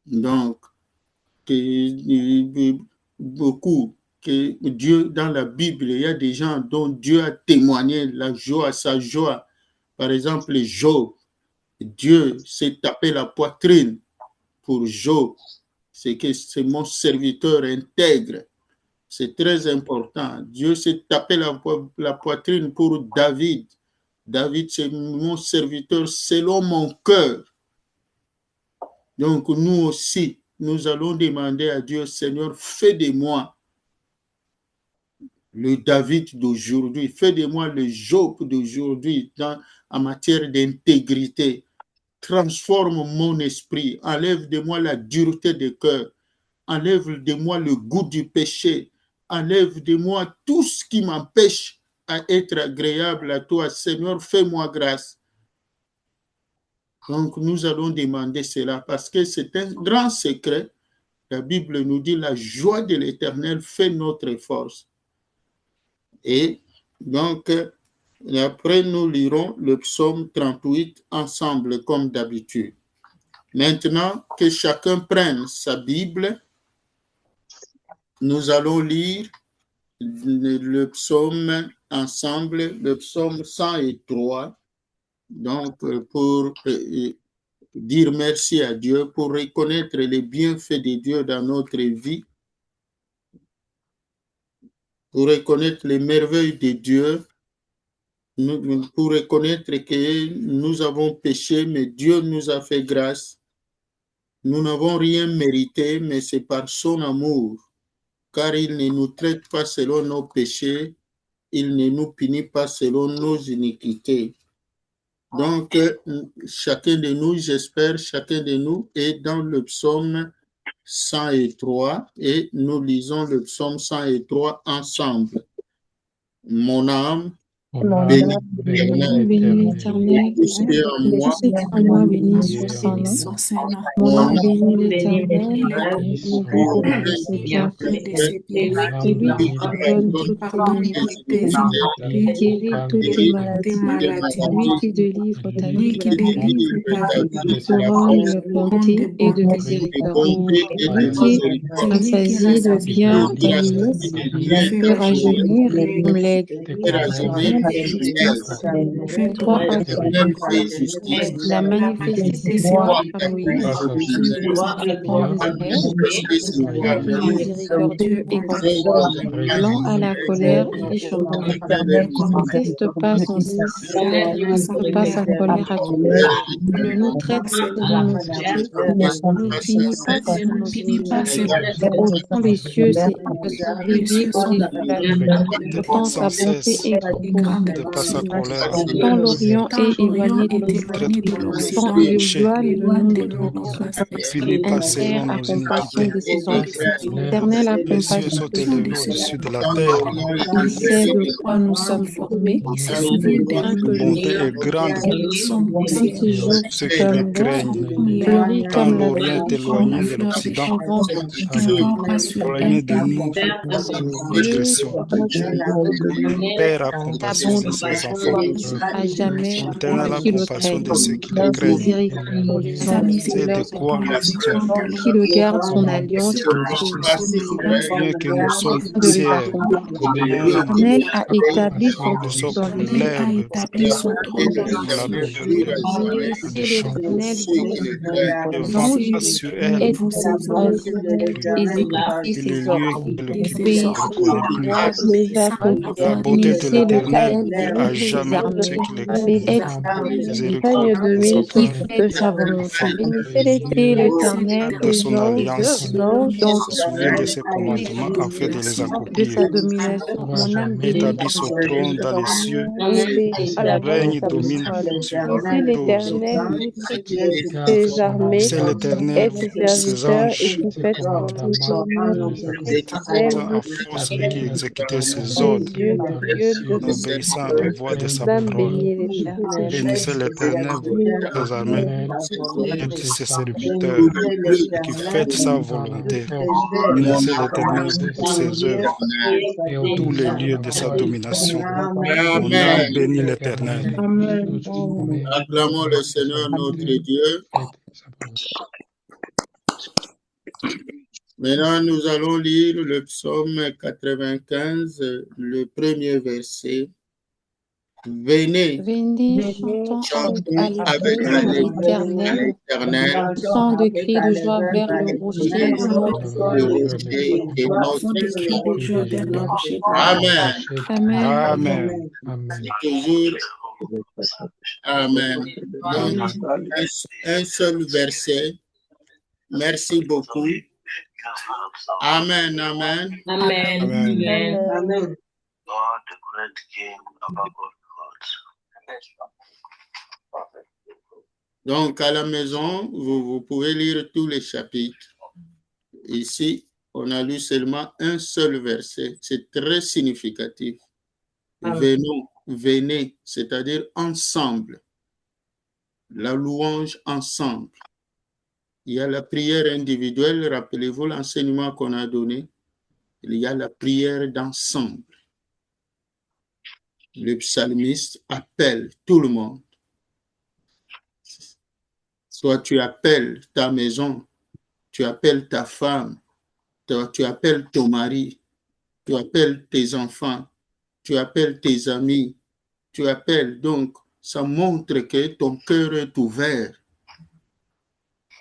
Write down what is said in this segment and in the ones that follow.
Donc, beaucoup, que Dieu, dans la Bible, il y a des gens dont Dieu a témoigné la joie, sa joie. Par exemple, Job. Dieu s'est tapé la poitrine pour Job. C'est que c'est mon serviteur intègre. C'est très important. Dieu s'est tapé la poitrine pour David. David, c'est mon serviteur selon mon cœur. Donc, nous aussi, nous allons demander à Dieu, Seigneur, fais de moi le David d'aujourd'hui, fais de moi le Job d'aujourd'hui en matière d'intégrité. Transforme mon esprit, enlève de moi la dureté de cœur, enlève de moi le goût du péché, enlève de moi tout ce qui m'empêche à être agréable à toi. Seigneur, fais-moi grâce. Donc, nous allons demander cela parce que c'est un grand secret. La Bible nous dit la joie de l'Éternel fait notre force. Et donc, après, nous lirons le psaume 38 ensemble, comme d'habitude. Maintenant, que chacun prenne sa Bible, nous allons lire le psaume ensemble, le psaume 103. Donc, pour dire merci à Dieu, pour reconnaître les bienfaits de Dieu dans notre vie, pour reconnaître les merveilles de Dieu, pour reconnaître que nous avons péché, mais Dieu nous a fait grâce. Nous n'avons rien mérité, mais c'est par son amour, car il ne nous traite pas selon nos péchés, il ne nous punit pas selon nos iniquités. Donc, chacun de nous, j'espère, chacun de nous est dans le psaume 103 et nous lisons le psaume 103 ensemble. Mon âme, bénis l'Éternel, tout ce qui est en moi, en moi bénis son Saint-Nom. Mon âme bénit l'Éternel, pour de ses bienfaits. C'est lui qui pardonne toutes tes iniquités, qui guérit toutes tes maladies, lui qui délivre ta vie, qui couronne de bonté et de miséricorde, lui qui rassasie de bien aimé, fait rajeunir comme l'aigle. Toi, il a manifesté ses voies à Moïse, comme d'Israël, miséricordieux et compatissant, lent à la colère et chantant, ne conteste pas son pas sa colère à tout, ne nous traite selon nos péchés, ne nous punit pas selon nos iniquités. Autant les cieux sont élevés au-dessus de la terre, autant sa bonté est grande autant l'Orient est éloigné de l'Occident, autant il éloigne le nom de ton nom. Père a compassion de ses enfants. L'Éternel a compassion de au-dessus de la terre. il sait de quoi nous sommes formés. Il craint que le bonté est grande aussi toujours ceux qui le craignent. fleurit Tant comme la l'Orient est éloigné de l'Occident, éloigné de nous, transgression. Père a compassion de ses enfants. à jamais L'Éternel a qui le compassion craignent. de ceux qui le craignent. C'est de quoi qui le garde son alliance, bien que nous sommes de poussière, l'Éternel a établi son nous sommes trône comme l'herbe sur la la des champs. Le vent passe sur elle et exécuter et ses le lieu ordres. qu'il ne reconnaît plus. La bonté de Connaissez l'Éternel l'Éternel, est à vous les jamais armées, ceux qui le et miséricorde de ses qui enfants. fait sa volonté. Bénissez l'Éternel De son alliance, dont se souvient de ses commandements afin de les de accomplir. sa domination. Mon âme bénit Établit son trône dans les cieux, à règne et domine sur Bénissez toutes choses. l'Éternel, vous toutes ses armées, C'est l'Éternel, ses anges, bénissez l'Éternel, en vous force et qui exécutait ses les ordres, yeux en obéissant à la voix de sa parole. Bénissez l'Éternel, vous, ses armées, et de ses serviteurs, qui faites sa volonté. Bénissez l'Éternel, vous, toutes ses œuvres, tous les lieux de sa domination. Mon âme Amen. bénit l'Éternel. Acclamons le Seigneur notre Dieu. Maintenant, nous allons lire le psaume 95, le premier verset. Venez, chantons chantons avec avec allégresse à allégresse à l'Éternel, l'Éternel, poussons de cris de joie vers le rocher de notre le salut. rocher de notre de cris de joie vers le rocher de Amen. Amen. Amen. C'est toujours Amen. Donc, un seul verset. Merci beaucoup. Amen, amen. Amen. Amen. Amen. God, the great King above all gods. Donc, à la maison, vous pouvez lire tous les chapitres. Ici, on a lu seulement un seul verset. C'est très significatif. Venons, venez, c'est-à-dire ensemble. La louange ensemble. Il y a la prière individuelle, rappelez-vous l'enseignement qu'on a donné. Il y a la prière d'ensemble. Le psalmiste appelle tout le monde. Soit tu appelles ta maison, tu appelles ta femme, tu appelles ton mari, tu appelles tes enfants, tu appelles tes amis, tu appelles. Donc, ça montre que ton cœur est ouvert.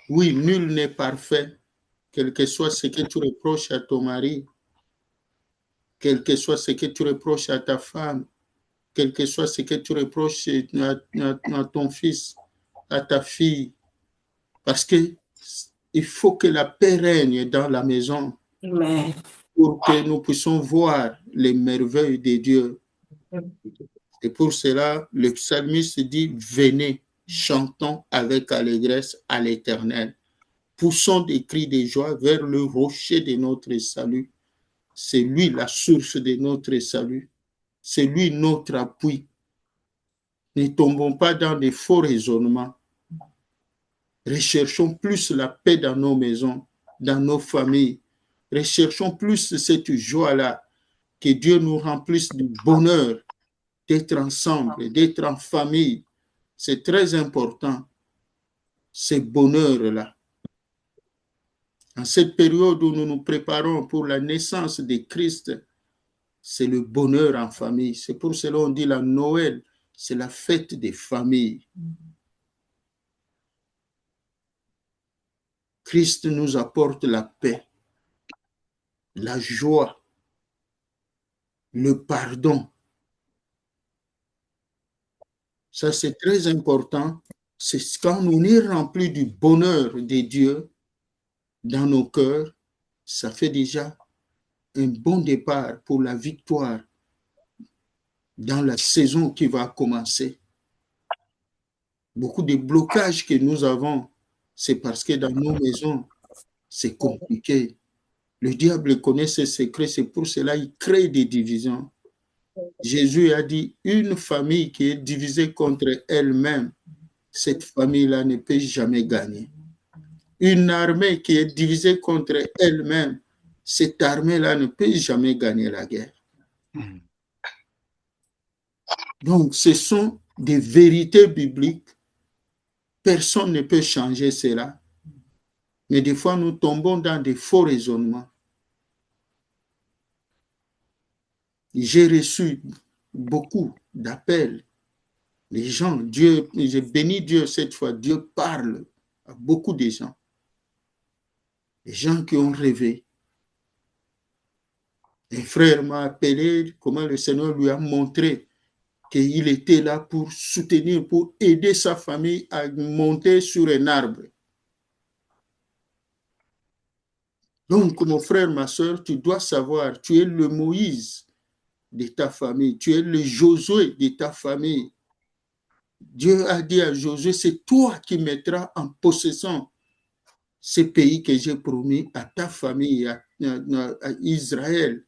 Oui, nul n'est parfait, quel que soit ce que tu reproches à ton mari, quel que soit ce que tu reproches à ta femme, quel que soit ce que tu reproches à ton fils, à ta fille, parce que il faut que la paix règne dans la maison. Amen. Pour que nous puissions voir les merveilles de Dieu. Et pour cela, le psalmiste dit, venez, chantons avec allégresse à l'Éternel. Poussons des cris de joie vers le rocher de notre salut. C'est lui la source de notre salut. C'est lui notre appui. Ne tombons pas dans des faux raisonnements. Recherchons plus la paix dans nos maisons, dans nos familles. Recherchons plus cette joie-là. Que Dieu nous remplisse du bonheur d'être ensemble, d'être en famille. C'est très important, ce bonheur-là. En cette période où nous nous préparons pour la naissance de Christ, c'est le bonheur en famille. C'est pour cela qu'on dit la Noël, c'est la fête des familles. Christ nous apporte la paix, la joie, le pardon. Ça, c'est très important. C'est quand on est rempli du bonheur de Dieu dans nos cœurs, ça fait déjà un bon départ pour la victoire dans la saison qui va commencer. Beaucoup de blocages que nous avons, c'est parce que dans nos maisons, c'est compliqué. Le diable connaît ses secrets, c'est pour cela qu'il crée des divisions. Jésus a dit, une famille qui est divisée contre elle-même, cette famille-là ne peut jamais gagner. Une armée qui est divisée contre elle-même, cette armée-là ne peut jamais gagner la guerre. Donc, ce sont des vérités bibliques. Personne ne peut changer cela. Mais des fois, nous tombons dans des faux raisonnements. J'ai reçu beaucoup d'appels. Les gens, Dieu, j'ai béni Dieu cette fois, Dieu parle à beaucoup de gens. Les gens qui ont rêvé. Un frère m'a appelé, comment le Seigneur lui a montré qu'il était là pour soutenir, pour aider sa famille à monter sur un arbre. Donc, mon frère, ma soeur, tu dois savoir, tu es le Moïse de ta famille, tu es le Josué de ta famille. Dieu a dit à Josué, c'est toi qui mettras en possession ce pays que j'ai promis à ta famille, à Israël.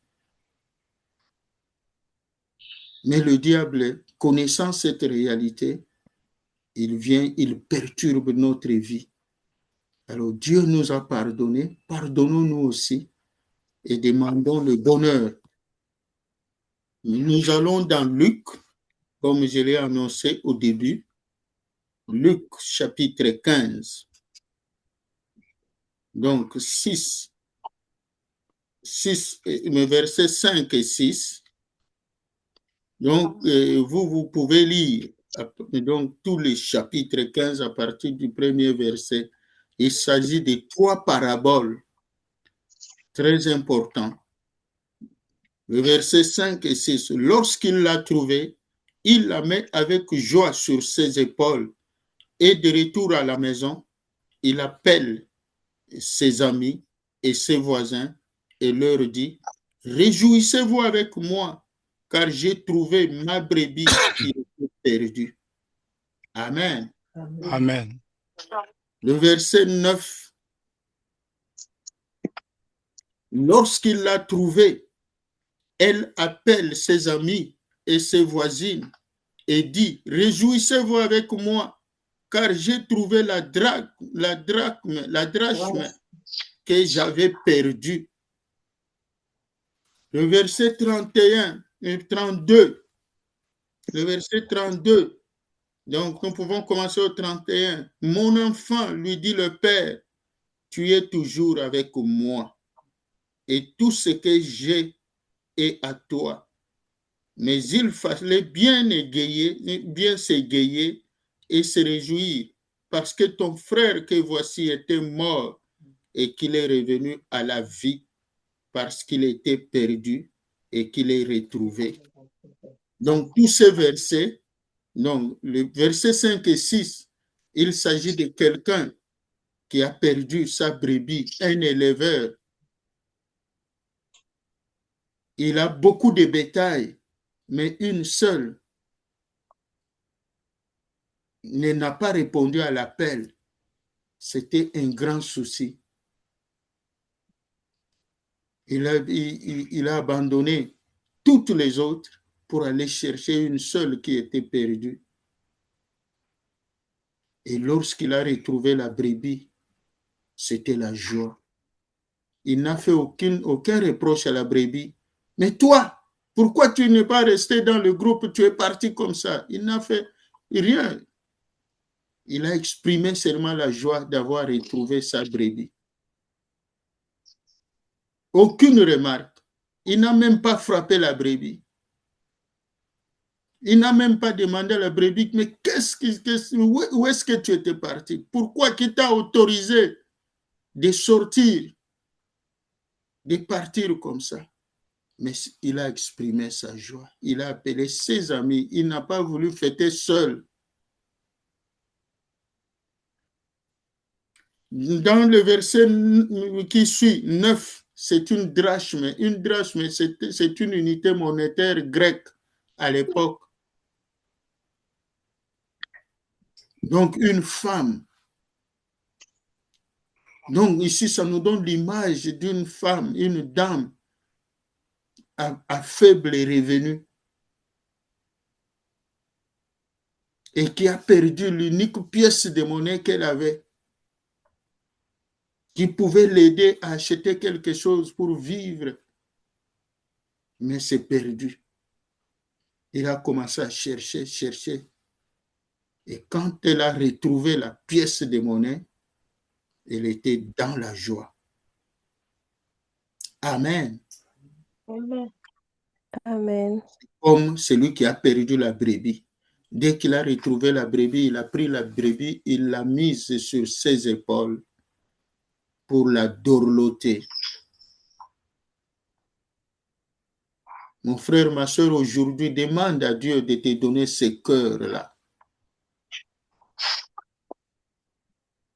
Mais le diable, connaissant cette réalité, il vient, il perturbe notre vie. Alors Dieu nous a pardonné, pardonnons-nous aussi et demandons le bonheur. Nous allons dans Luc, comme je l'ai annoncé au début, Luc chapitre 15. Donc 6 versets 5 et 6. Donc, vous pouvez lire donc, tous les chapitres 15 à partir du premier verset. Il s'agit de 3 paraboles très importantes. Le verset 5 et 6. Lorsqu'il l'a trouvé, il la met avec joie sur ses épaules et de retour à la maison, il appelle ses amis et ses voisins et leur dit, réjouissez-vous avec moi, car j'ai trouvé ma brebis qui était perdue. Amen. Amen. Le verset 9. Lorsqu'il l'a trouvée, elle appelle ses amis et ses voisines et dit, réjouissez-vous avec moi, car j'ai trouvé la drachme que j'avais perdue. Le verset 31 et 32. Le verset 32. Donc, nous pouvons commencer au 31. Mon enfant, lui dit le Père, tu es toujours avec moi, et tout ce que j'ai est à toi. Mais il fallait bien s'égayer et se réjouir, parce que ton frère que voici était mort et qu'il est revenu à la vie, parce qu'il était perdu et qu'il est retrouvé. Donc, tous ces versets, donc, le verset 5 et 6, il s'agit de quelqu'un qui a perdu sa brebis, un éleveur. Il a beaucoup de bétail, mais une seule n'a pas répondu à l'appel. C'était un grand souci. Il a abandonné toutes les autres pour aller chercher une seule qui était perdue. Et lorsqu'il a retrouvé la brebis, c'était la joie. Il n'a fait aucun reproche à la brebis. Mais toi, pourquoi tu n'es pas resté dans le groupe? Tu es parti comme ça. Il n'a fait rien. Il a exprimé seulement la joie d'avoir retrouvé sa brebis. Aucune remarque. Il n'a même pas frappé la brebis. Il n'a même pas demandé à la brebis, mais où est-ce que tu étais parti? Pourquoi qui t'a autorisé de sortir, de partir comme ça? Mais il a exprimé sa joie. Il a appelé ses amis. Il n'a pas voulu fêter seul. Dans le verset qui suit, 9, c'est une drachme. Une drachme, c'est une unité monétaire grecque à l'époque. Donc, une femme. Donc, ici, ça nous donne l'image d'une femme, une dame à faible revenu et qui a perdu l'unique pièce de monnaie qu'elle avait, qui pouvait l'aider à acheter quelque chose pour vivre. Mais c'est perdu. Il a commencé à chercher. Et quand elle a retrouvé la pièce de monnaie, elle était dans la joie. Amen. Amen. Amen. Comme celui qui a perdu la brebis. Dès qu'il a retrouvé la brebis, il a pris la brebis, il l'a mise sur ses épaules pour la dorloter. Mon frère, ma soeur, aujourd'hui, demande à Dieu de te donner ce cœur-là.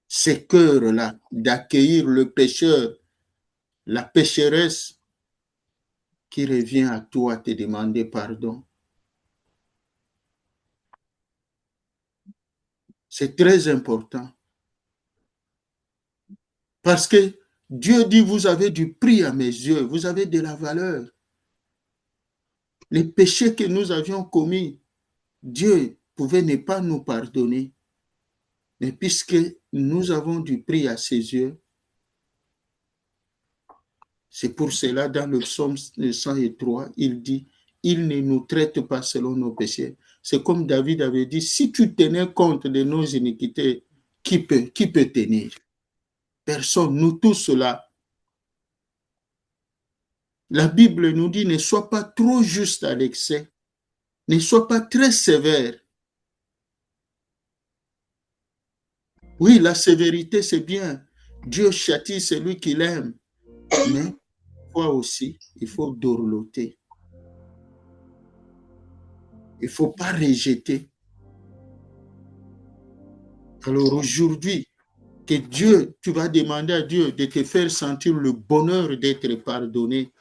Ce cœur-là, d'accueillir le pécheur, la pécheresse qui revient à toi te demander pardon. C'est très important. Parce que Dieu dit, vous avez du prix à mes yeux, vous avez de la valeur. Les péchés que nous avions commis, Dieu pouvait ne pas nous pardonner. Mais puisque nous avons du prix à ses yeux, c'est pour cela, dans le psaume 103, il dit, il ne nous traite pas selon nos péchés. C'est comme David avait dit, si tu tenais compte de nos iniquités, qui peut tenir? Personne, nous tous là. La Bible nous dit, ne sois pas trop juste à l'excès, ne sois pas très sévère. Oui, la sévérité, c'est bien. Dieu châtie celui qu'il aime. Mais toi aussi, il faut dorloter. Il ne faut pas rejeter. Alors aujourd'hui, que Dieu, tu vas demander à Dieu de te faire sentir le bonheur d'être pardonné.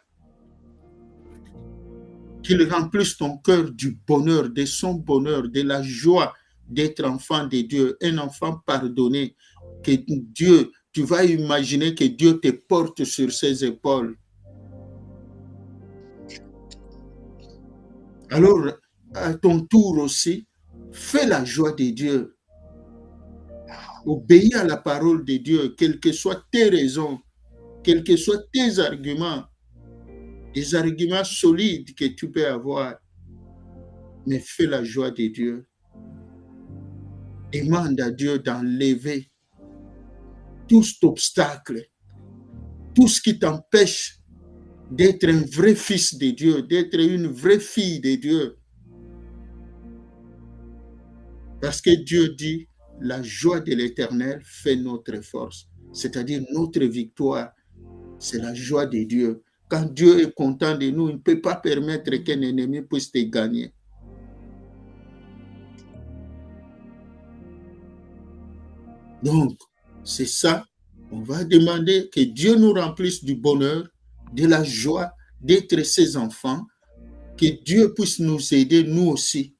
Qu'il remplisse ton cœur du bonheur, de son bonheur, de la joie d'être enfant de Dieu, un enfant pardonné. Que Dieu, tu vas imaginer que Dieu te porte sur ses épaules. Alors, à ton tour aussi, fais la joie de Dieu. Obéis à la parole de Dieu, quelles que soient tes raisons, quels que soient tes arguments, des arguments solides que tu peux avoir, mais fais la joie de Dieu. Demande à Dieu d'enlever tout cet obstacle, tout ce qui t'empêche d'être un vrai fils de Dieu, d'être une vraie fille de Dieu. Parce que Dieu dit, la joie de l'Éternel fait notre force, c'est-à-dire notre victoire. C'est la joie de Dieu. Quand Dieu est content de nous, il ne peut pas permettre qu'un ennemi puisse te gagner. Donc, c'est ça. On va demander que Dieu nous remplisse du bonheur, de la joie d'être ses enfants, que Dieu puisse nous aider, nous aussi,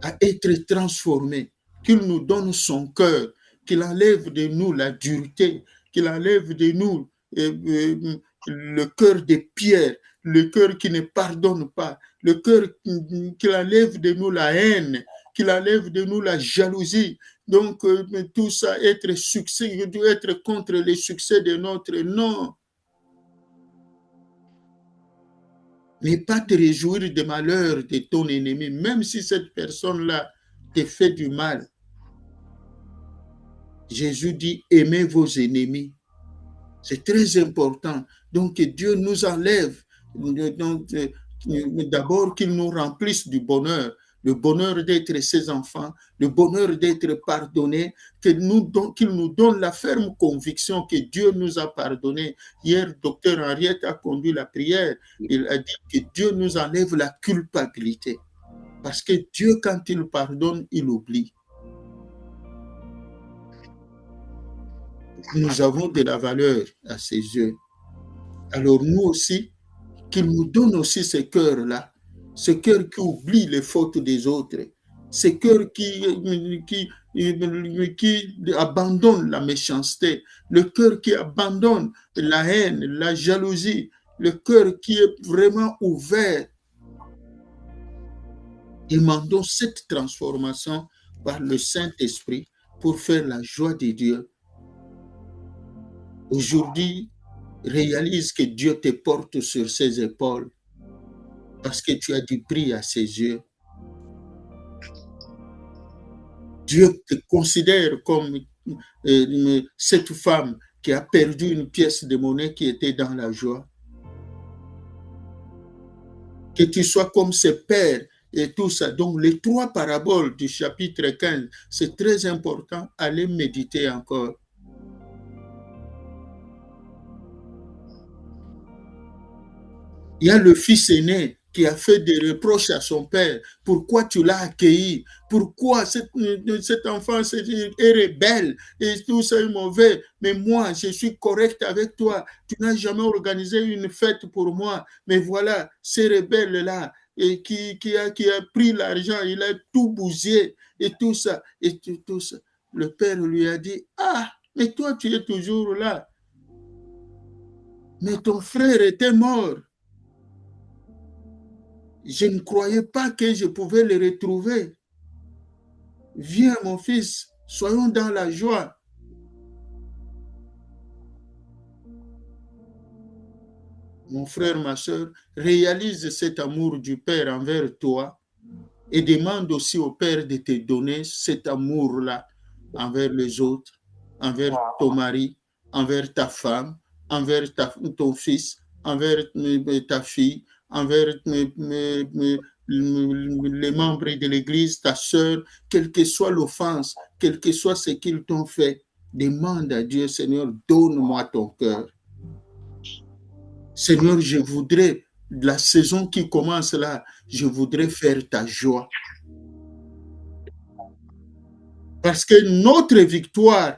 à être transformés, qu'il nous donne son cœur, qu'il enlève de nous la dureté, qu'il enlève de nous le cœur de pierre, le cœur qui ne pardonne pas, le cœur qu'il enlève de nous la haine, qu'il enlève de nous la jalousie. Donc, tout ça, être succès, être contre les succès de notre non. Mais pas te réjouir des malheurs de ton ennemi, même si cette personne-là te fait du mal. Jésus dit, aimez vos ennemis. C'est très important. Donc, que Dieu nous enlève. D'abord, qu'il nous remplisse du bonheur. Le bonheur d'être ses enfants, le bonheur d'être pardonné, qu'il nous donne la ferme conviction que Dieu nous a pardonné. Hier, docteur Henriette a conduit la prière. Il a dit que Dieu nous enlève la culpabilité. Parce que Dieu, quand il pardonne, il oublie. Nous avons de la valeur à ses yeux. Alors nous aussi, qu'il nous donne aussi ce cœur-là, ce cœur qui oublie les fautes des autres, ce cœur qui abandonne la méchanceté, le cœur qui abandonne la haine, la jalousie, le cœur qui est vraiment ouvert. Demandons cette transformation par le Saint-Esprit pour faire la joie de Dieu. Aujourd'hui, réalise que Dieu te porte sur ses épaules parce que tu as du prix à ses yeux. Dieu te considère comme cette femme qui a perdu une pièce de monnaie qui était dans la joie. Que tu sois comme ses pères et tout ça. Donc, les 3 paraboles du chapitre 15, c'est très important à les méditer encore. Il y a le fils aîné qui a fait des reproches à son père. Pourquoi tu l'as accueilli? Pourquoi cet enfant est rebelle et tout ça est mauvais? Mais moi, je suis correct avec toi. Tu n'as jamais organisé une fête pour moi. Mais voilà, ces rebelles-là et qui a pris l'argent, il a tout bousillé et tout ça. Et tout ça. Le père lui a dit, ah, mais toi, tu es toujours là. Mais ton frère était mort. Je ne croyais pas que je pouvais le retrouver. Viens, mon fils, soyons dans la joie. Mon frère, ma soeur, réalise cet amour du Père envers toi et demande aussi au Père de te donner cet amour-là envers les autres, envers ton mari, envers ta femme, envers ton fils, envers ta fille, envers les membres de l'Église, ta sœur, quelle que soit l'offense, quel que soit ce qu'ils t'ont fait, demande à Dieu, Seigneur, donne-moi ton cœur. Seigneur, je voudrais, la saison qui commence là, je voudrais faire ta joie. Parce que notre victoire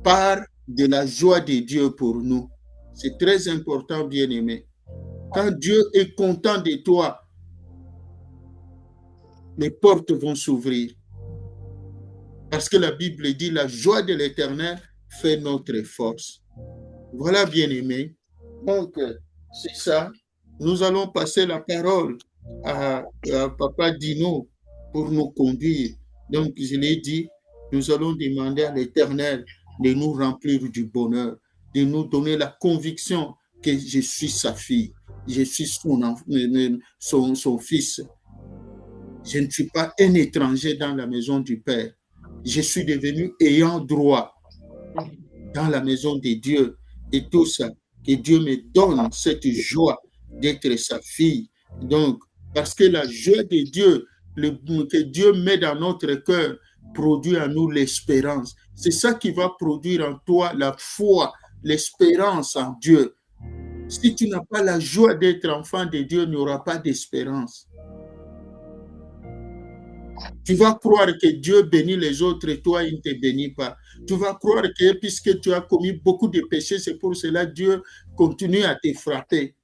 part de la joie de Dieu pour nous. C'est très important, bien-aimé. Quand Dieu est content de toi, les portes vont s'ouvrir. Parce que la Bible dit, la joie de l'Éternel fait notre force. Voilà, bien-aimé. Donc, c'est ça. Nous allons passer la parole à Papa Dino pour nous conduire. Donc, je l'ai dit, nous allons demander à l'Éternel de nous remplir du bonheur, de nous donner la conviction que je suis sa fille, je suis son fils. Je ne suis pas un étranger dans la maison du Père. Je suis devenu ayant droit dans la maison de Dieu. Et tout ça, que Dieu me donne cette joie d'être sa fille. Donc, parce que la joie de Dieu, que Dieu met dans notre cœur, produit en nous l'espérance. C'est ça qui va produire en toi la foi, l'espérance en Dieu. Si tu n'as pas la joie d'être enfant de Dieu, il n'y aura pas d'espérance. Tu vas croire que Dieu bénit les autres et toi, il ne te bénit pas. Tu vas croire que puisque tu as commis beaucoup de péchés, c'est pour cela que Dieu continue à te frapper.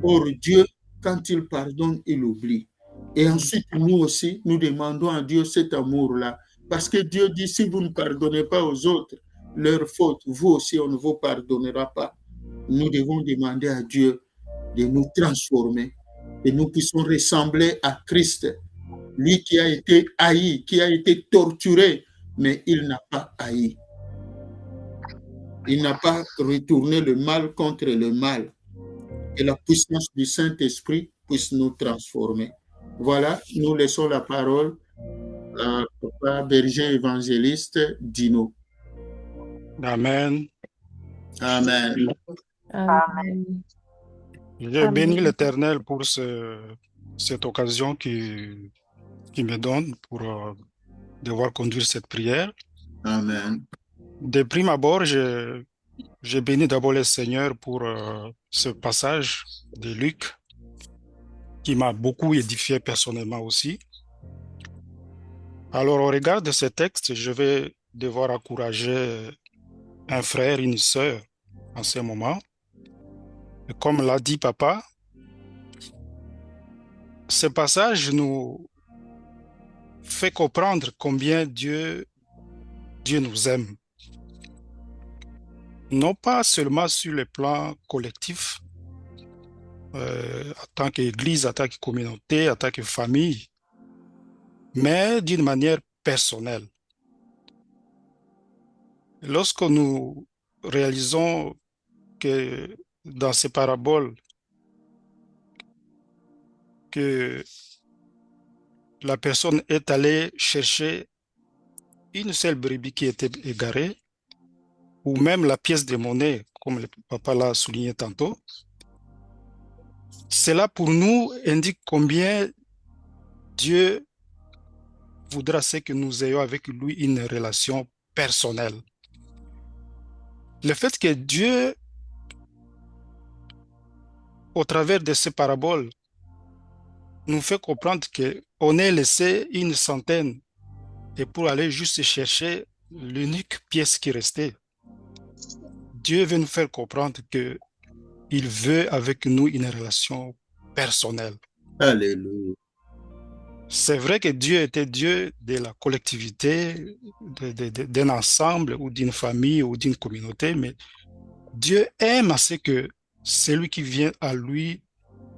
Or, Dieu, quand il pardonne, il oublie. Et ensuite, nous aussi, nous demandons à Dieu cet amour-là. Parce que Dieu dit, si vous ne pardonnez pas aux autres leurs fautes, vous aussi, on ne vous pardonnera pas. Nous devons demander à Dieu de nous transformer, et nous puissions ressembler à Christ. Lui qui a été haï, qui a été torturé, mais il n'a pas haï. Il n'a pas retourné le mal contre le mal. Et la puissance du Saint-Esprit puisse nous transformer. Voilà, nous laissons la parole à Papa Berger évangéliste Dino. Amen. Amen. Amen. Je bénis l'Éternel pour cette occasion qu'il me donne pour devoir conduire cette prière. Amen. De prime abord, je bénis d'abord le Seigneur pour ce passage de Luc qui m'a beaucoup édifié personnellement aussi. Alors, au regard de ce texte, je vais devoir encourager un frère, une sœur en ce moment. Et comme l'a dit Papa, ce passage nous fait comprendre combien Dieu nous aime. Non pas seulement sur le plan collectif, en tant qu'Église, en tant que communauté, en tant que famille, mais d'une manière personnelle. Lorsque nous réalisons que dans ces paraboles, que la personne est allée chercher une seule brebis qui était égarée, ou même la pièce de monnaie, comme le papa l'a souligné tantôt, cela pour nous indique combien Dieu voudra c'est que nous ayons avec lui une relation personnelle. Le fait que Dieu, au travers de ces paraboles, nous fait comprendre qu'on est laissé une centaine et pour aller juste chercher l'unique pièce qui restait. Dieu veut nous faire comprendre qu'il veut avec nous une relation personnelle. Alléluia. C'est vrai que Dieu était Dieu de la collectivité, d'un ensemble ou d'une famille ou d'une communauté, mais Dieu aime assez que celui qui vient à lui,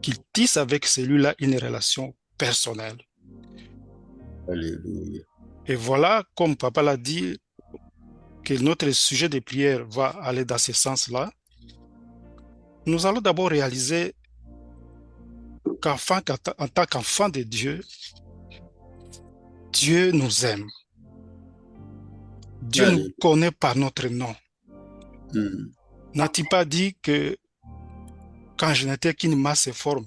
qu'il tisse avec celui-là une relation personnelle. Alléluia. Et voilà, comme Papa l'a dit, que notre sujet de prière va aller dans ce sens-là. Nous allons d'abord réaliser qu'en tant qu'enfant de Dieu, Dieu nous aime. Dieu nous connaît par notre nom. N'a-t-il pas dit que Quand je n'étais qu'une masse informe,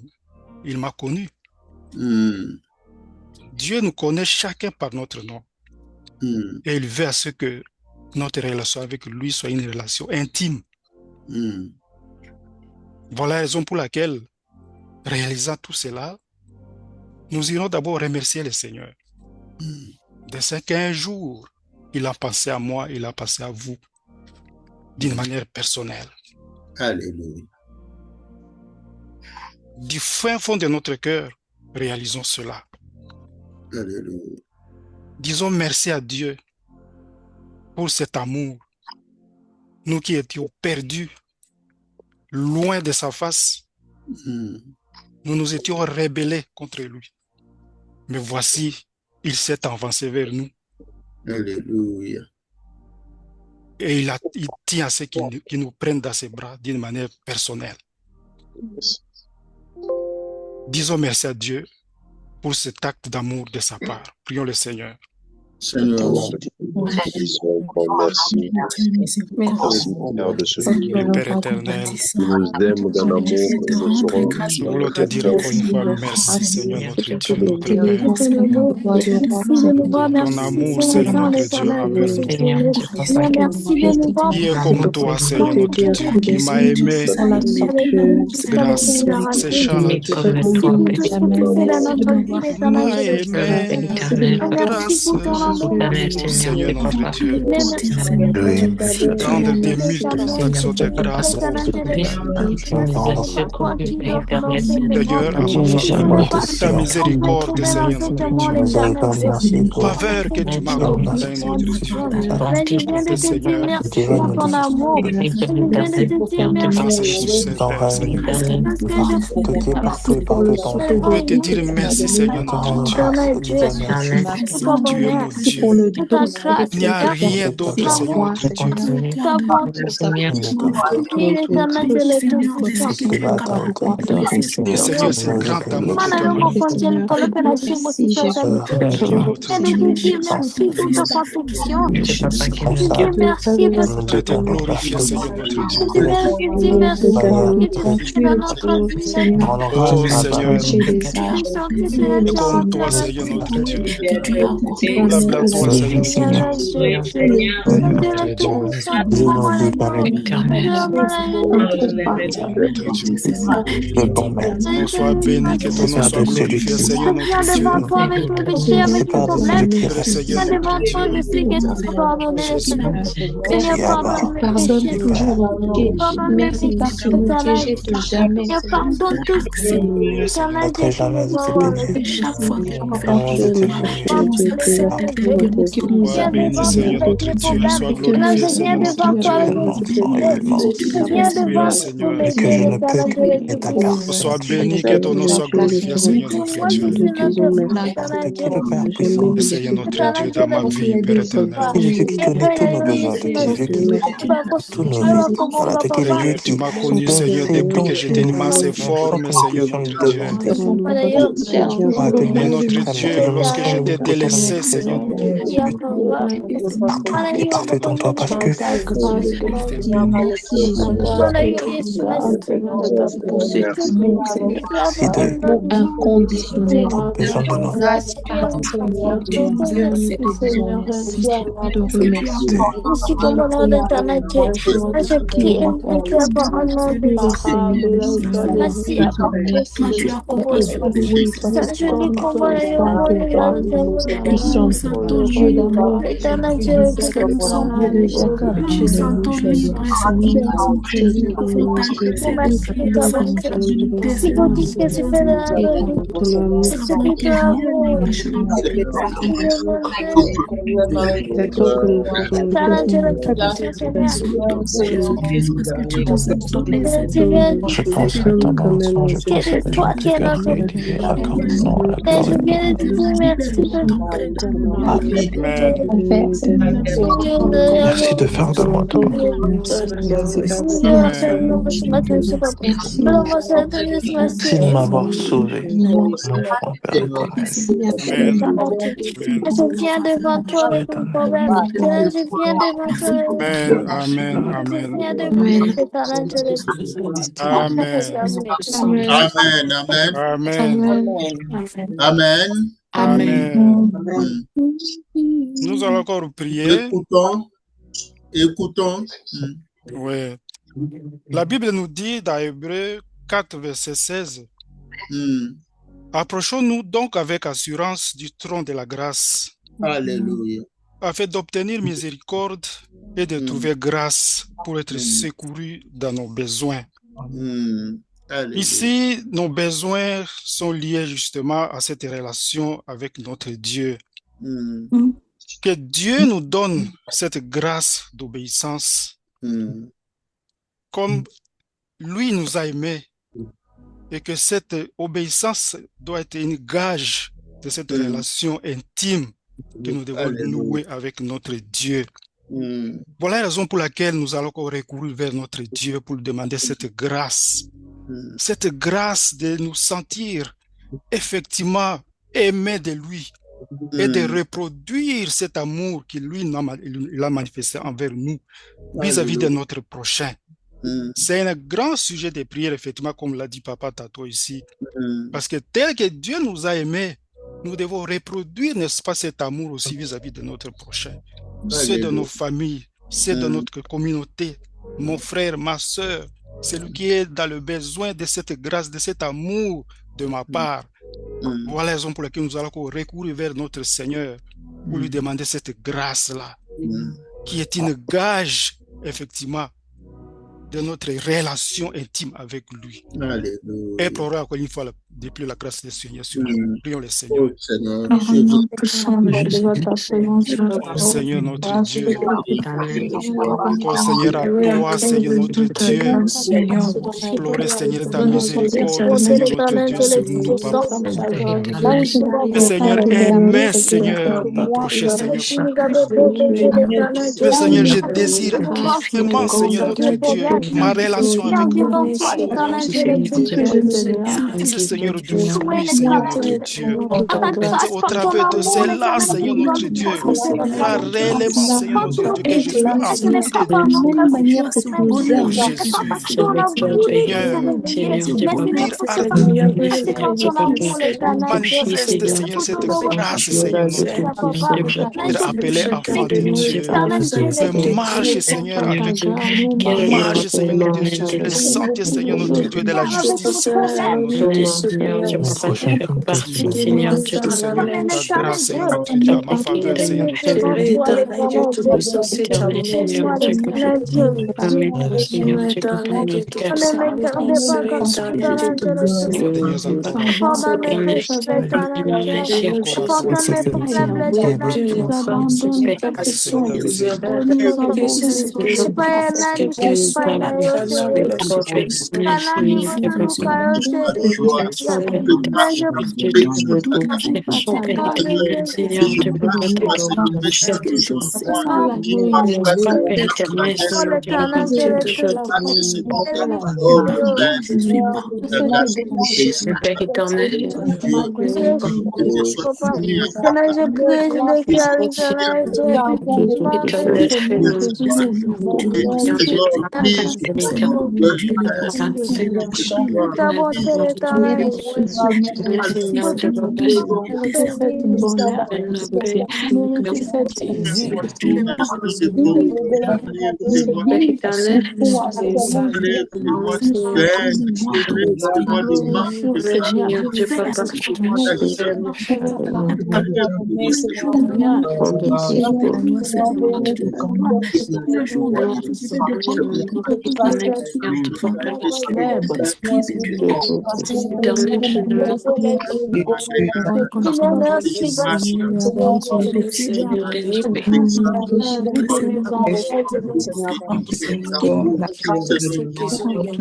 il m'a connu. Dieu nous connaît chacun par notre nom. Et il veut à ce que notre relation avec lui soit une relation intime. Voilà la raison pour laquelle, réalisant tout cela, nous irons d'abord remercier le Seigneur. De ce qu'un jour, il a pensé à moi, il a pensé à vous, d'une manière personnelle. Alléluia. Du fin fond de notre cœur, réalisons cela. Alléluia. Disons merci à Dieu pour cet amour. Nous qui étions perdus, loin de sa face, nous nous étions rebellés contre lui. Mais voici, il s'est avancé vers nous. Alléluia. Et il tient à ce qu'il nous prenne dans ses bras d'une manière personnelle. Disons merci à Dieu pour cet acte d'amour de sa part. Prions le Seigneur. Seigneur, Merci, Seigneur, de ce Le Père éternel, qui nous aime d'un amour que nous saurons. nous voulons te dire encore une fois merci, Seigneur notre Dieu, notre Père. Ton amour, Seigneur notre Dieu, envers nous. Qui est comme toi, Seigneur notre Dieu, qui m'a aimé grâce à ces chants-là. M'a aimé grâce Seigneur notre Dieu, rendre des multiples actions de grâce. D'ailleurs, à ma faveur, ta miséricorde, Seigneur notre Dieu, faveur que tu m'as accordée, notre Dieu, Seigneur, dans ces choses, Seigneur. Je veux te dire merci, Seigneur notre Dieu. Tu es mon Dieu. Il n'y a rien d'autre, Seigneur notre Dieu. Et Seigneur, c'est grand amour que tu as Je veux te glorifier, Seigneur notre Dieu. Oh Seigneur, et comme toi, Seigneur notre Dieu. La gloire à toi, Seigneur notre Dieu. Sois béni, que ton nom soit glorifié, Seigneur notre Dieu. Seigneur Pardonne toujours mon péché. Merci parce que mon péché de jamais. Pardonne tous chaque fois Sois béni, Seigneur notre Dieu. Sois glorifié, Seigneur Et que je ne peux être ta carte. Sois béni, que ton nom soit glorifié, Seigneur notre Dieu. De qui le Père puissant. Seigneur notre Dieu, dans ma vie, Père éternel. Et Jésus qui connaît tous nos besoins, de qui Jésus qui tous nos vies. Voilà, de qui Jésus Tu m'as connu, Seigneur, depuis que j'étais une masse informe, Seigneur notre Dieu. Et notre Dieu, lorsque je t'ai délaissé, Seigneur notre Dieu. Partout et parfait en toi, parce que c'est de inconditionnel. besoin de nous. Grâce particulière de remercier. Je pense à ton mensonge, je pense à toi qui es là, Amen. Merci de faire de moi ton enfant. Merci de m'avoir sauvé. Enfant, Père éternel. Je viens devant toi avec mon problème. Je viens devant toi avec mon Amen, amen, amen. Je viens devant toi, éternel, je le dis. Amen. Amen. Amen. Amen. Amen. Mm. Nous allons encore prier. Écoutons. Oui. La Bible nous dit dans Hébreux 4, verset 16, approchons-nous donc avec assurance du trône de la grâce, Alléluia. afin d'obtenir miséricorde et de trouver grâce pour être secouru dans nos besoins. Ici, nos besoins sont liés justement à cette relation avec notre Dieu. Que Dieu nous donne cette grâce d'obéissance comme lui nous a aimés, et que cette obéissance doit être une gage de cette relation intime que nous devons nouer avec notre Dieu. Voilà la raison pour laquelle nous allons recourir vers notre Dieu pour lui demander cette grâce de nous sentir effectivement aimés de lui et de reproduire cet amour qu'il lui a manifesté envers nous vis-à-vis de notre prochain. C'est un grand sujet de prière, effectivement, comme l'a dit Papa Tato ici. Parce que tel que Dieu nous a aimés, nous devons reproduire, n'est-ce pas, cet amour aussi vis-à-vis de notre prochain. Ceux de nos familles, ceux de notre communauté, mon frère, ma soeur, celui qui est dans le besoin de cette grâce, de cet amour de ma part. Voilà la raison pour laquelle nous allons recourir vers notre Seigneur pour lui demander cette grâce-là, qui est une gage, effectivement, de notre relation intime avec lui. Et implorons encore une fois depuis la grâce du Seigneur sur nous. Prions le Seigneur. Seigneur notre Dieu, encore Seigneur à toi, Seigneur notre Dieu, implorer Seigneur ta miséricorde, Seigneur notre Dieu sur nous, Papa. Mais Seigneur, aimez Seigneur mon prochain Seigneur. Mais Seigneur, je désire vraiment Seigneur notre Dieu, ma relation avec lui. C'est Seigneur du fruit, Seigneur notre Dieu. Et au travers de cela, Seigneur notre Dieu, croire réellement, Seigneur notre Dieu, que je suis amoureux de Jésus. Seigneur, dire manifeste, Seigneur, cette grâce, Seigneur notre Dieu. Être appelé enfant de Dieu. De marche, Seigneur, avec marche, Seigneur notre Dieu, sur le sentier, Seigneur notre Dieu, de la justice, Seigneur notre Dieu. Seigneur, Ta grâce, Seigneur notre Dieu, à ma faveur, Seigneur notre éternel, je te Merci, Seigneur, respect.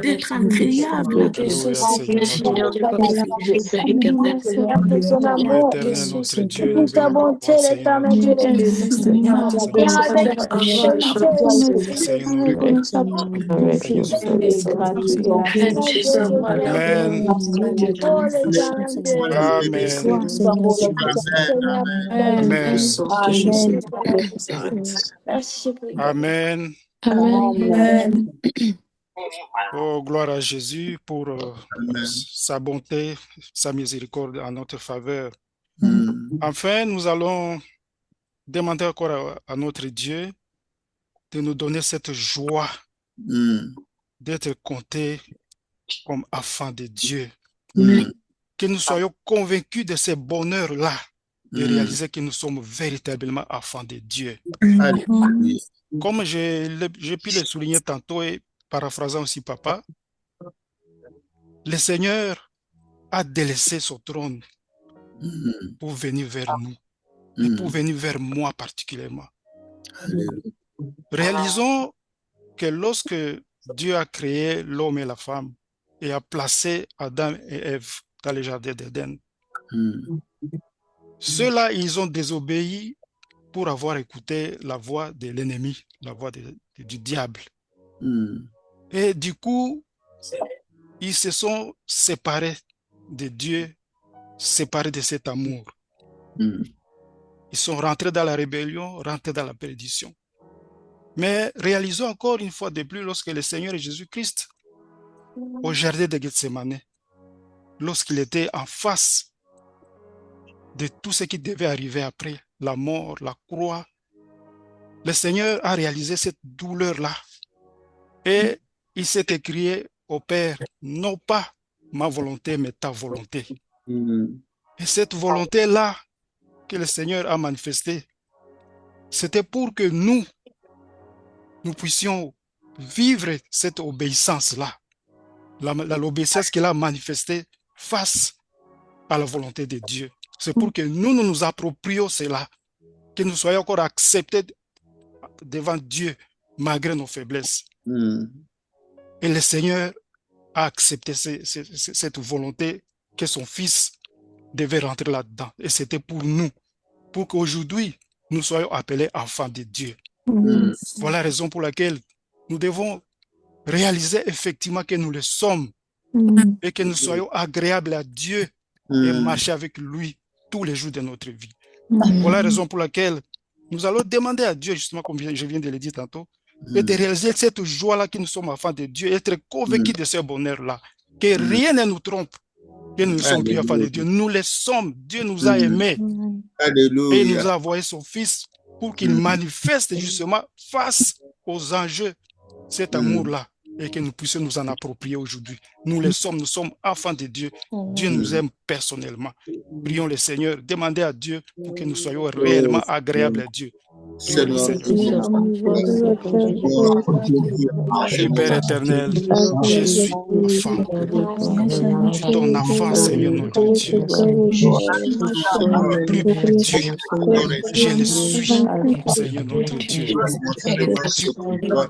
D'être agréable. Alléluia, Seigneur Seigneur, notre du peuple, je Père éternel. Ô éternel, notre Dieu, nous ta venons bonté, toi, Seigneur. l'éternel. Seigneur, tu peux faire Seigneur, nous reconnaissons Jésus. Amen. Amen. Amen. Amen. Amen. Oh, gloire à Jésus pour sa bonté, sa miséricorde en notre faveur. Enfin, nous allons demander encore à notre Dieu de nous donner cette joie d'être comptés comme enfants de Dieu. Que nous soyons convaincus de ce bonheur-là, de réaliser que nous sommes véritablement enfants de Dieu. Comme j'ai pu le souligner tantôt et paraphrasant aussi papa, le Seigneur a délaissé son trône pour venir vers nous et pour venir vers moi particulièrement. Réalisons que lorsque Dieu a créé l'homme et la femme et a placé Adam et Ève dans le jardin d'Éden, ceux-là, ils ont désobéi pour avoir écouté la voix de l'ennemi, la voix du diable. Et du coup, ils se sont séparés de Dieu, séparés de cet amour. Ils sont rentrés dans la rébellion, rentrés dans la perdition. Mais réalisons encore une fois de plus lorsque le Seigneur Jésus-Christ, au jardin de Gethsémane, lorsqu'il était en face de tout ce qui devait arriver après, la mort, la croix, le Seigneur a réalisé cette douleur-là. Et il s'est écrié au Père, non pas ma volonté, mais ta volonté. Et cette volonté-là que le Seigneur a manifestée, c'était pour que nous puissions vivre cette obéissance-là, l'obéissance qu'il a manifestée face à la volonté de Dieu. C'est pour que nous approprions cela, que nous soyons encore acceptés devant Dieu malgré nos faiblesses. Et le Seigneur a accepté cette volonté que son Fils devait rentrer là-dedans. Et c'était pour nous, pour qu'aujourd'hui, nous soyons appelés enfants de Dieu. Voilà la raison pour laquelle nous devons réaliser effectivement que nous le sommes et que nous soyons agréables à Dieu et marcher avec lui tous les jours de notre vie. Voilà la raison pour laquelle nous allons demander à Dieu, justement comme je viens de le dire tantôt, et de réaliser cette joie-là que nous sommes enfants de Dieu, être convaincus de ce bonheur-là, que rien ne nous trompe, que nous ne sommes plus enfants de Dieu. Nous le sommes. Dieu nous a aimés et il nous a envoyé son Fils pour qu'il manifeste justement face aux enjeux cet amour-là et que nous puissions nous en approprier aujourd'hui. Nous le sommes, nous sommes enfants de Dieu. Dieu nous aime personnellement. Prions le Seigneur, demandez à Dieu pour que nous soyons réellement agréables à Dieu. Père éternel, je suis enfant. Tu es ton enfant, Seigneur notre Dieu. Plus Dieu, je le suis, Seigneur notre Dieu.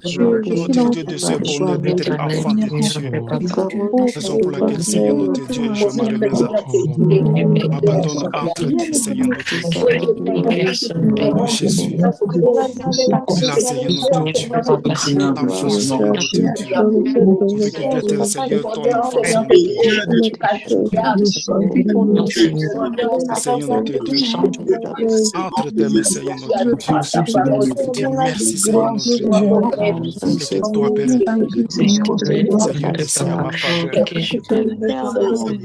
Tu nous donnes de ce bonheur d'être enfant de Dieu. Raison pour laquelle, Seigneur notre Dieu, je me remets à toi. M'abandonne entre tes, Seigneur notre Dieu. Oh Jésus. Là, Seigneur notre Dieu, enfant, Seigneur notre Dieu, tu veux que d'être, Seigneur, ton enfant, Seigneur notre Dieu, entre tes mains, Seigneur notre Dieu, dis merci, Seigneur notre Dieu, et que toi, Père, Seigneur, et Seigneur, ma faveur,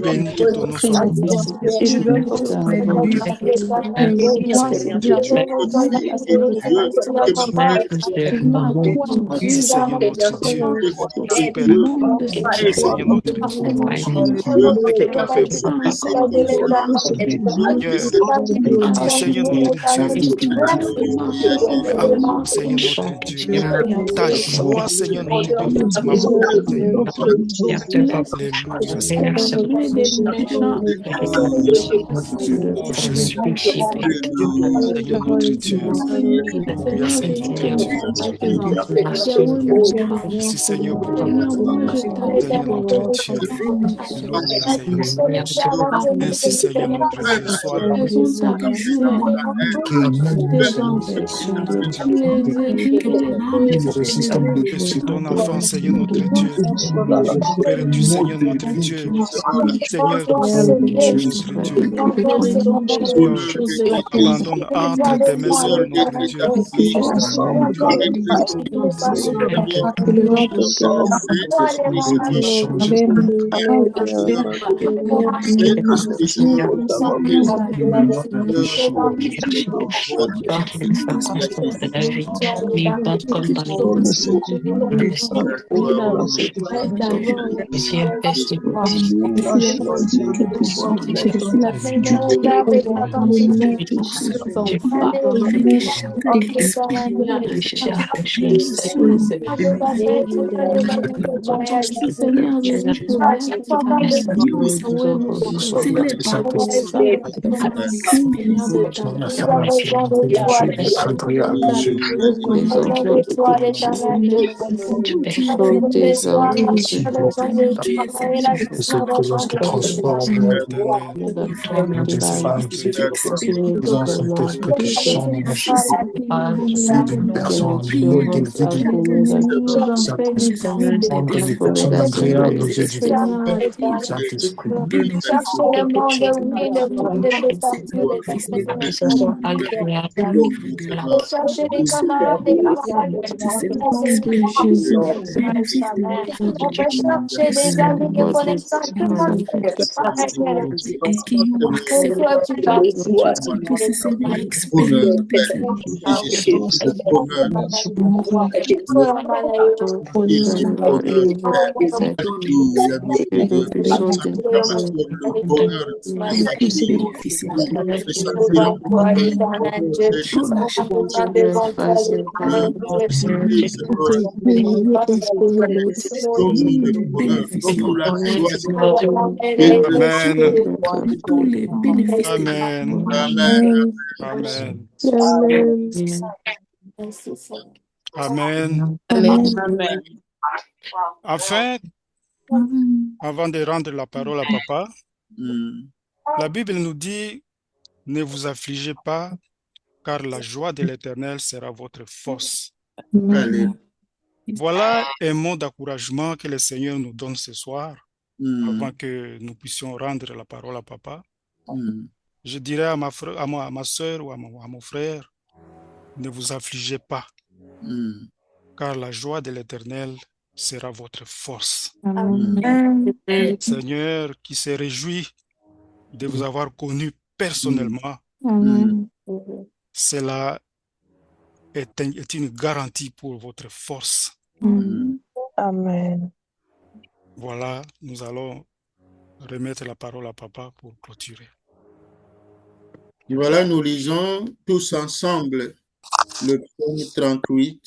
béni que ton nom soit Merci Seigneur notre Dieu. Oui, Père éternel. Oui, Seigneur notre Dieu. Ce que tu as fait pour nous. Ah, Seigneur notre Dieu. Amour, Seigneur notre Dieu. Ta joie, Seigneur notre Dieu, fait ma bouche, Seigneur notre Dieu. Alléluia, Seigneur. Oh Jésus. Seigneur notre Dieu. Alléluia, Seigneur notre Dieu. Merci Seigneur pour Seigneur notre Dieu. Alléluia, Seigneur. Ainsi, Seigneur notre Dieu, sois là. Que sur ton enfant, Seigneur notre Dieu. Père du Seigneur notre Dieu. Seigneur, notre Dieu. Abandonne entre tes mains, Seigneur notre Dieu. Cette présence qui transforme des femmes, dans son esprit qui change la vie d'une personne, d'une vie d'une Saint-Esprit, rendre les personnes agréables aux yeux du Saint-Esprit. Amen. Amen. Amen. Enfin, avant de rendre la parole à papa, la Bible nous dit, ne vous affligez pas, car la joie de l'Éternel sera votre force. Voilà un mot d'encouragement que le Seigneur nous donne ce soir, avant que nous puissions rendre la parole à papa. Je dirais à ma soeur ou à mon frère, ne vous affligez pas, car la joie de l'Éternel sera votre force. Seigneur, qui se réjouit de vous avoir connu personnellement, cela est une garantie pour votre force. Amen. Voilà, nous allons remettre la parole à papa pour clôturer. Et voilà, nous lisons tous ensemble le psaume 38.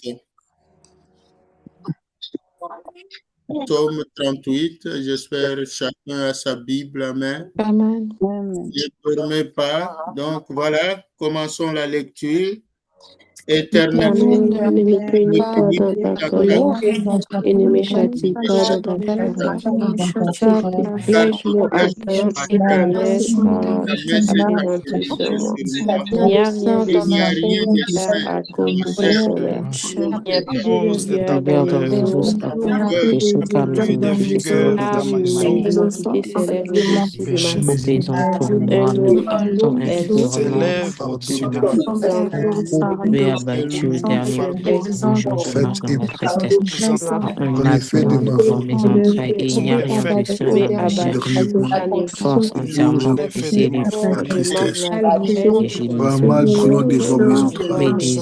Psaume 38, j'espère que chacun a sa Bible à main. Amen. Ne permet pas. Donc voilà, commençons la lecture. Éternellement, Ne me pas dans ta colère et ne me châtie pas dans ta fureur. Car tu juges mon attente et ta main s'anéantit sur moi. Il n'y a rien dans ma chair à cause de ta colère. Il n'y a plus de lumière dans mes jours. Plus de vigueur dans ma maison. L'iniquité s'élève au-dessus de ma tête. Un loup est S'élève au-dessus de ma tête. abattu au dernier prix. Toujours je marche dans la tristesse. On En a effet, peur devant mes entrailles et il n'y a rien de plus sur la chair. Force entièrement brisée, les la tristesse. et j'ai mis Un au mal bout. brûlant devant mes Mes entrailles. désirs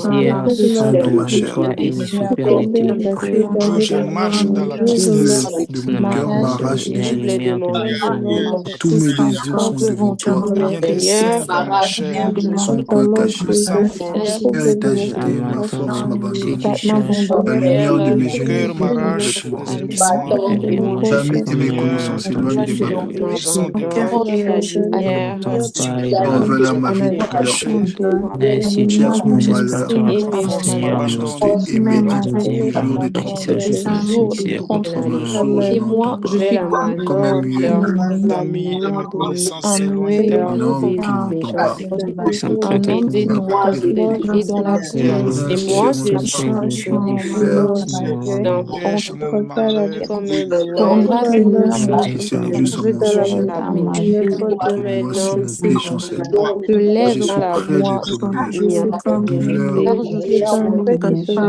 sont Dans ma devant chair. toi et mes soupirs n'étaient plus que. Toujours je marche dans la Dieu tristesse de mon cœur m'arrache m'arrache de la chez mes lumière de mon sommeil. Tous mes désirs sont devant toi. Rien de sain dans ma chair. Son cœur caché. Sans force, Mon cœur est à agité, ma force maintenant, ce m'abandonne. qui cherche La lumière de mes à yeux n'est me plus prendre avec moi. à l'intérieur de moi. Je Mes suis amis et comme mes un connaissances s'éloignent de moi. je n'entends pas les On voix veut ma vie pour leur haine. mais si Ils tu cherchent mon n'existes pas, malheur toi, afin de Seigneur mon Dieu, m'ajuster et m'éduquer au délivre jour de et sois tremblement. juste sincère contre moi. Un jour, je n'entends pas. Comme un muet, un Amen. homme qui n'entend pas. Sans crainte pour Ma moi. peur est et dans la mon prière. insouciance Je me sais, je semble suis faire défaillant, Seigneur. mon Ton grâce Ne me c'est lui défavore sur pas. mon sujet. Amen. Trouve-moi sur mon péché chancelle. te Je lève suis contre près de moi, tomber. Douleur, car je suis sans anéantissement.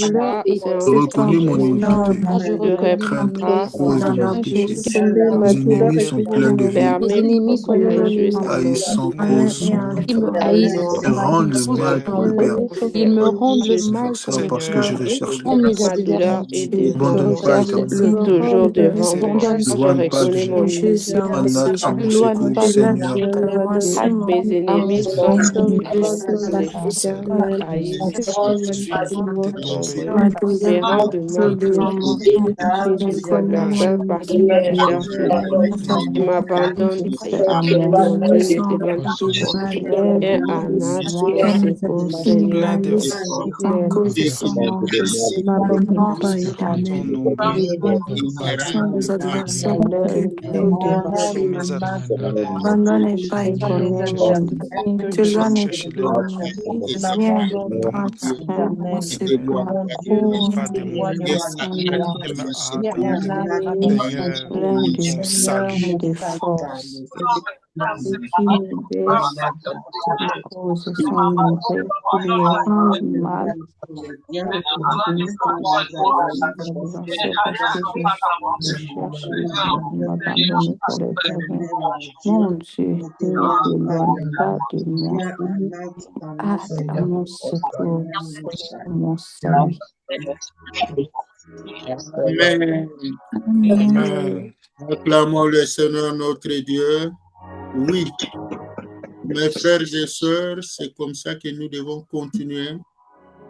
douleur et Je reconnais mon iniquité. car je reconnais mon Crainte iniquité. cause de mon péché. Mes ennemis sont pleins de vie. Mes ennemis sont pleins de vie. Haïssent sans cause son Ils me honneur. haïssent Et sans rendent le cause. mal pour le bien. Ils me rendent le mal pour Adversaire le parce que je bien. recherche Sont la mes grâce. adversaires. N'abandonne pas, éternel. Loigne pas de moi. En attendant Éloigne secours, pas de moi. Seigneur. Amen. Au secours, Seigneur. Plein de foi, quand on oublie Malheur, sur mes adversaires, étonnez-moi. cherchez les pas de moi et me hâte. Seigneur, Plein salut. de force, qui me baisse à cause de son idée, qui lui rend mal. C'est parce que je cherche le Dieu, ne m'abandonne pas l'Éternel. Mon Dieu, ne t'éloigne pas de moi. Hâte à mon secours, à mon salut. Amen. Amen. Acclamons le Seigneur notre Dieu. Oui, mes frères et sœurs, c'est comme ça que nous devons continuer.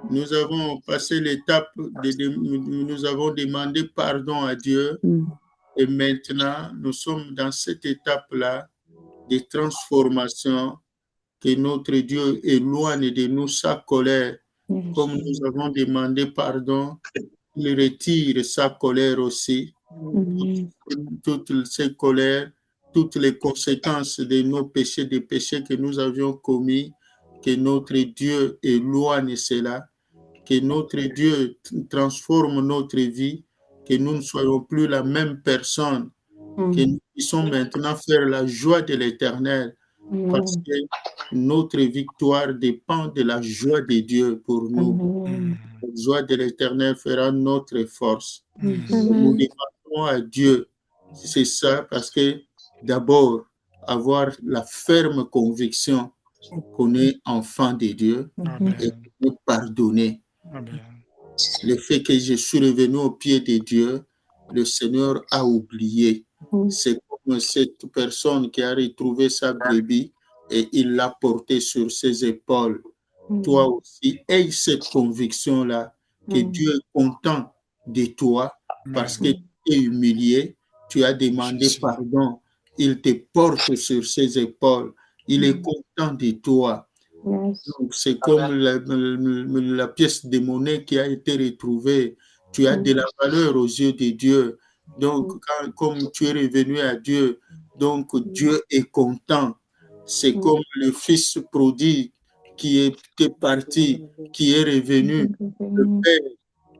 Nous avons passé l'étape, nous avons demandé pardon à Dieu. Et maintenant, nous sommes dans cette étape-là de transformation, que notre Dieu éloigne de nous sa colère. Comme nous avons demandé pardon, il retire sa colère aussi. Toutes ces colères, toutes les conséquences de nos péchés, des péchés que nous avions commis, que notre Dieu éloigne cela, que notre Dieu transforme notre vie, que nous ne soyons plus la même personne, que nous puissions maintenant faire la joie de l'Éternel, parce que notre victoire dépend de la joie de Dieu pour nous. La joie de l'Éternel fera notre force. Nous demandons à Dieu, c'est ça, parce que d'abord, avoir la ferme conviction qu'on est enfant de Dieu et qu'on est pardonné. Le fait que je suis revenu au pied de Dieu, le Seigneur a oublié. C'est comme cette personne qui a retrouvé sa brebis et il l'a portée sur ses épaules. Toi aussi, aie cette conviction-là que Dieu est content de toi parce que tu es humilié, tu as demandé pardon, il te porte sur ses épaules, il est content de toi. Donc, c'est comme la pièce de monnaie qui a été retrouvée. Tu as de la valeur aux yeux de Dieu. Donc, comme tu es revenu à Dieu, donc Dieu est content. C'est comme le fils prodigue qui est parti, qui est revenu. Le père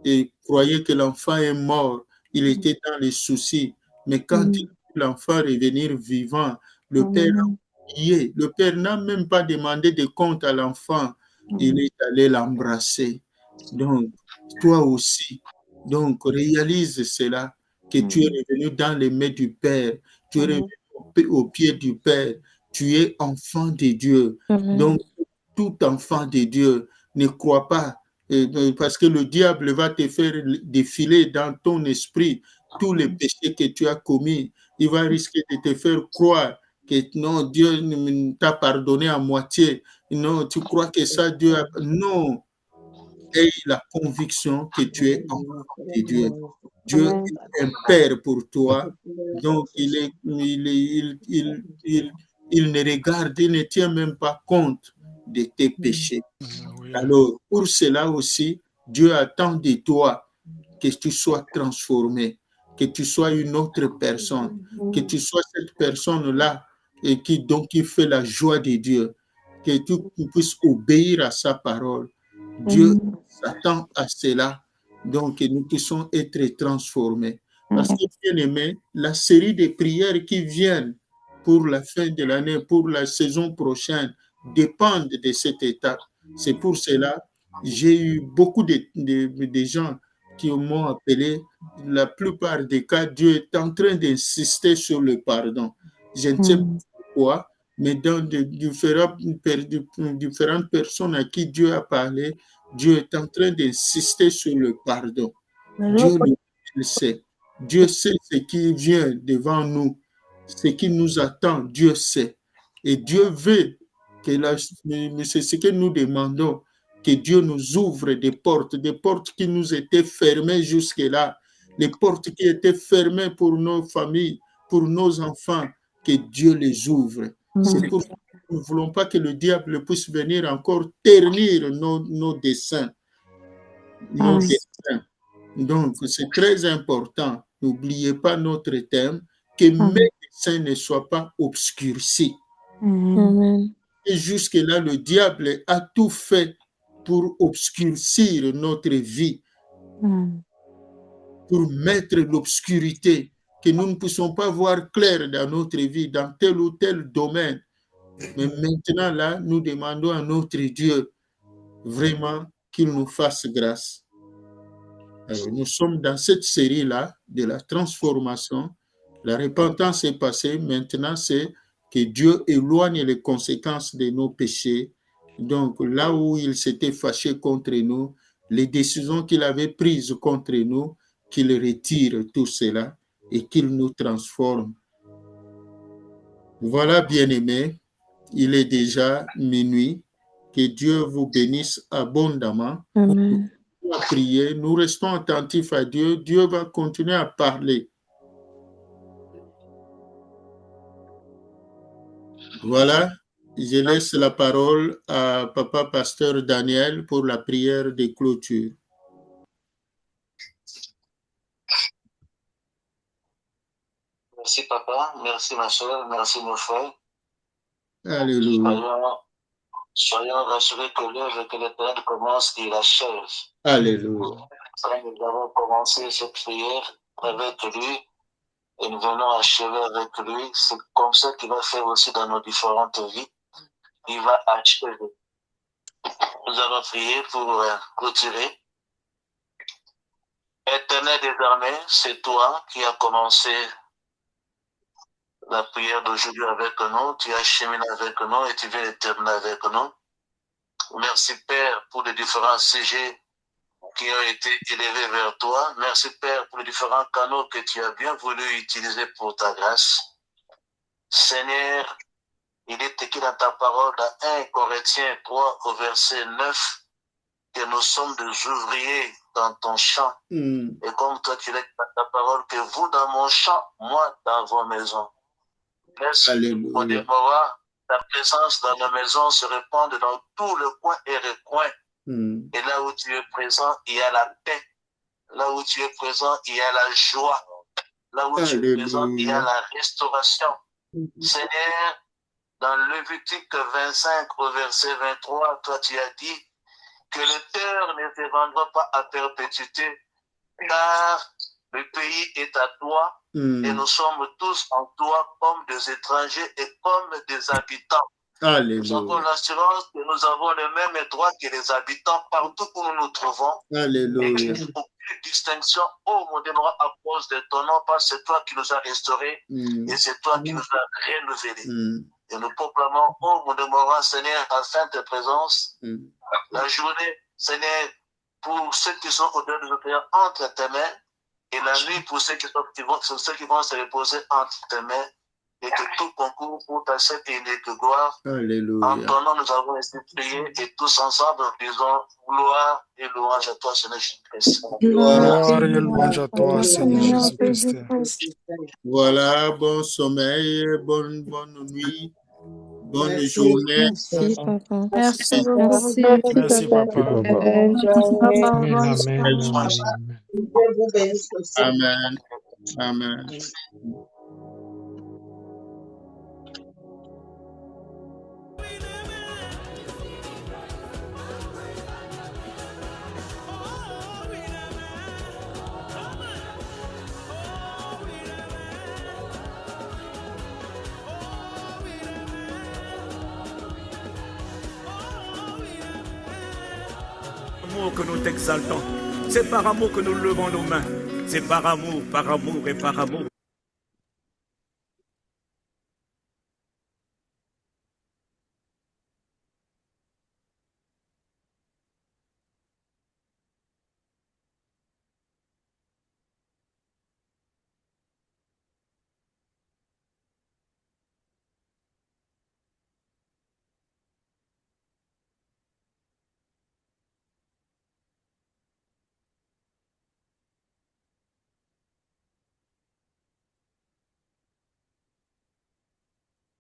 et croyait que l'enfant est mort. Il était dans les soucis. Mais quand il a vu l'enfant revenir vivant, le père a oublié. Le père n'a même pas demandé de compte à l'enfant. il est allé l'embrasser. Donc, toi aussi, donc réalise cela, que tu es revenu dans les mains du Père, tu es revenu au pied du Père, tu es enfant de Dieu. Donc, tout enfant de Dieu, ne crois pas, parce que le diable va te faire défiler dans ton esprit tous les péchés que tu as commis. Il va risquer de te faire croire que non, Dieu t'a pardonné à moitié. Non, tu crois que ça, Dieu a... Non, aie la conviction que tu es enfant de Dieu. Dieu est un Père pour toi. Donc, il ne regarde, il ne tient même pas compte de tes péchés. Alors, pour cela aussi, Dieu attend de toi que tu sois transformé, que tu sois une autre personne, que tu sois cette personne-là et qui fait la joie de Dieu, que tu puisses obéir à sa parole. Dieu s'attend à cela, donc que nous puissions être transformés. Parce que, bien aimé, la série de prières qui viennent pour la fin de l'année, pour la saison prochaine, dépendent de cette étape. C'est pour cela j'ai eu beaucoup de gens qui m'ont appelé. La plupart des cas, Dieu est en train d'insister sur le pardon. Je ne sais pas pourquoi, mais dans différentes personnes à qui Dieu a parlé, Dieu est en train d'insister sur le pardon. Dieu le sait. Dieu sait ce qui vient devant nous, ce qui nous attend, Dieu sait. Et Dieu veut que c'est ce que nous demandons, que Dieu nous ouvre des portes qui nous étaient fermées jusque-là, les portes qui étaient fermées pour nos familles, pour nos enfants, que Dieu les ouvre. C'est pour ça que nous ne voulons pas que le diable puisse venir encore ternir nos desseins. Donc, c'est très important. N'oubliez pas notre thème, que mes desseins ne soient pas obscurcis. Et jusque-là, le diable a tout fait pour obscurcir notre vie, pour mettre l'obscurité, que nous ne puissions pas voir clair dans notre vie, dans tel ou tel domaine. Mais maintenant, là, nous demandons à notre Dieu vraiment qu'il nous fasse grâce. Alors, nous sommes dans cette série-là de la transformation. La repentance est passée. Maintenant, c'est que Dieu éloigne les conséquences de nos péchés. Donc, là où il s'était fâché contre nous, les décisions qu'il avait prises contre nous, qu'il retire tout cela et qu'il nous transforme. Voilà, bien-aimés, il est déjà minuit. Que Dieu vous bénisse abondamment. Amen. À prier, nous restons attentifs à Dieu. Dieu va continuer à parler. Voilà, je laisse la parole à Papa Pasteur Daniel pour la prière de clôture. Merci papa, merci ma soeur, merci mon frère. Alléluia. Soyons rassurés que l'œuvre que l'Éternel commence, il achève. Alléluia. Nous avons commencé cette prière avec lui et nous venons achever avec lui. C'est comme ça qu'il va faire aussi dans nos différentes vies. Il va achever. Nous allons prier pour clôturer. Éternel des armées, c'est toi qui as commencé la prière d'aujourd'hui avec nous. Tu as cheminé avec nous et tu viens terminer avec nous. Merci Père pour les différents sujets qui ont été élevés vers toi. Merci Père pour les différents canaux que tu as bien voulu utiliser pour ta grâce. Seigneur, il est écrit dans ta parole dans 1 Corinthiens 3 au verset 9 que nous sommes des ouvriers dans ton champ. Et comme toi tu l'as dans ta parole que vous dans mon champ, moi dans vos maisons. Merci pour des moments. Ta présence dans nos maisons se répande dans tout le coin et recoin. Et là où tu es présent, il y a la paix. Là où tu es présent, il y a la joie. Là où tu es présent, il y a la restauration. Seigneur, dans Lévitique 25 au verset 23, toi tu as dit que le terre ne se vendra pas à perpétuité, car le pays est à toi. Et nous sommes tous en toi comme des étrangers et comme des habitants. Nous avons Alléluia. l'assurance que nous avons les mêmes droits que les habitants partout où nous nous trouvons. Et Alléluia. qu'il n'y a aucune distinction, oh mon Dieu, à cause de ton nom, parce que c'est toi qui nous as restaurés et c'est toi qui nous as renouvelés. Et nous proclamons, oh mon Dieu, Seigneur, afin de ta présence, la journée, Seigneur, pour ceux qui sont au-delà de notre Père, entre tes mains, et la nuit pour ceux qui vont se reposer entre tes mains, et que tout concourt pour ta sainte et unique gloire. Alléluia. En ton nom, nous avons ainsi prié, et tous ensemble, nous disons gloire et louange à toi, Seigneur Jésus-Christ. Gloire et louange à toi, Seigneur Jésus-Christ. Voilà, bon sommeil, bonne nuit, bonne journée. Merci, papa. Merci beaucoup. Merci. Merci, papa. Amen, amen, amen. Amen. Amen. Que nous t'exaltons. C'est par amour que nous levons nos mains. C'est par amour et par amour.